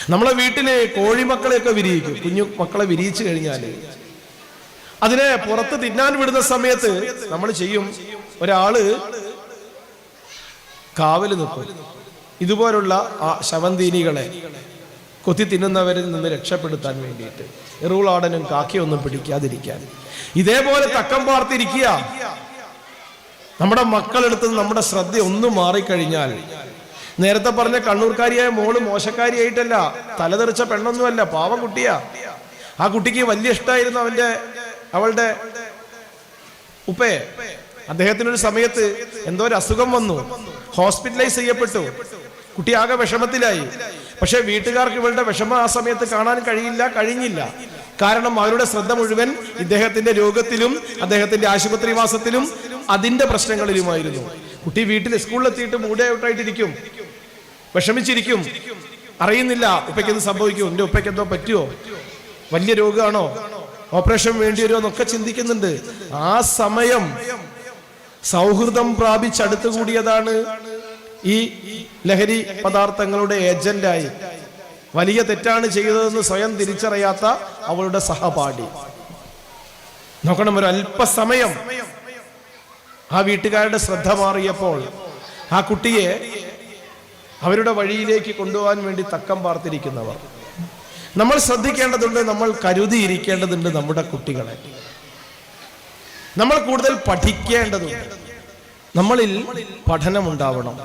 നമ്മളെ വീട്ടില് കോഴിമക്കളെയൊക്കെ വിരിയിക്കും. കുഞ്ഞു മക്കളെ വിരിയിച്ചു കഴിഞ്ഞാല് അതിനെ പുറത്ത് തിന്നാൻ വിടുന്ന സമയത്ത് നമ്മൾ ചെയ്യും, ഒരാള് കാവല് നിൽക്കും. ഇതുപോലുള്ള ആ ശവന്തീനികളെ കൊത്തി തിന്നുന്നവരിൽ നിന്ന് രക്ഷപ്പെടുത്താൻ വേണ്ടിയിട്ട്, എറുളാടനും കാക്കയൊന്നും പിടിക്കാതിരിക്കാൻ. ഇതേപോലെ തക്കം പാർത്തിരിക്കുക. നമ്മുടെ മക്കളെടുത്ത് നമ്മുടെ ശ്രദ്ധ ഒന്ന് മാറിക്കഴിഞ്ഞാൽ, നേരത്തെ പറഞ്ഞ കണ്ണൂർക്കാരിയായ മോള് മോശക്കാരിയായിട്ടല്ല, തലതെറിച്ച പെണ്ണൊന്നുമല്ല, പാവം കുട്ടിയാ. ആ കുട്ടിക്ക് വലിയ ഇഷ്ടമായിരുന്നു അവളുടെ ഉപ്പയെ. അദ്ദേഹത്തിനൊരു സമയത്ത് എന്തോ ഒരു അസുഖം വന്നു, ഹോസ്പിറ്റലൈസ് ചെയ്യപ്പെട്ടു. കുട്ടി ആകെ വിഷമത്തിലായി. പക്ഷെ വീട്ടുകാർക്ക് ഇവളുടെ വിഷമം ആ സമയത്ത് കാണാൻ കഴിഞ്ഞില്ല. കാരണം അവരുടെ ശ്രദ്ധ മുഴുവൻ ഇദ്ദേഹത്തിന്റെ രോഗത്തിലും അദ്ദേഹത്തിന്റെ ആശുപത്രിവാസത്തിലും അതിന്റെ പ്രശ്നങ്ങളിലുമായിരുന്നു. കുട്ടി വീട്ടിൽ സ്കൂളിലെത്തിയിട്ട് മൂഡ് ഔട്ടായിട്ടിരിക്കും, വിഷമിച്ചിരിക്കും. അറിയുന്നില്ല ഉപ്പയ്ക്ക് എന്ത് സംഭവിക്കും, എന്റെ ഉപ്പയ്ക്ക് എന്തോ പറ്റുമോ, വലിയ രോഗമാണോ, ഓപ്പറേഷൻ വേണ്ടി വരുമോ എന്നൊക്കെ ചിന്തിക്കുന്നുണ്ട്. ആ സമയം സൗഹൃദം പ്രാപിച്ചടുത്തുകൂടിയതാണ് ഈ ലഹരി പദാർത്ഥങ്ങളുടെ ഏജന്റായി. വലിയ തെറ്റാണ് ചെയ്തതെന്ന് സ്വയം തിരിച്ചറിയാത്ത അവളുടെ സഹപാഠി. നോക്കണം, ഒരു അല്പസമയം ആ വീട്ടുകാരുടെ ശ്രദ്ധ മാറിയപ്പോൾ ആ കുട്ടിയെ അവരുടെ വഴിയിലേക്ക് കൊണ്ടുപോകാൻ വേണ്ടി തക്കം പാർത്തിരിക്കുന്നവർ. നമ്മൾ ശ്രദ്ധിക്കേണ്ടതുണ്ട്, നമ്മൾ കരുതിയിരിക്കേണ്ടതുണ്ട്. നമ്മുടെ കുട്ടികളെ നമ്മൾ കൂടുതൽ പഠിക്കേണ്ടതുണ്ട്. നമ്മളിൽ പഠനമുണ്ടാവണം.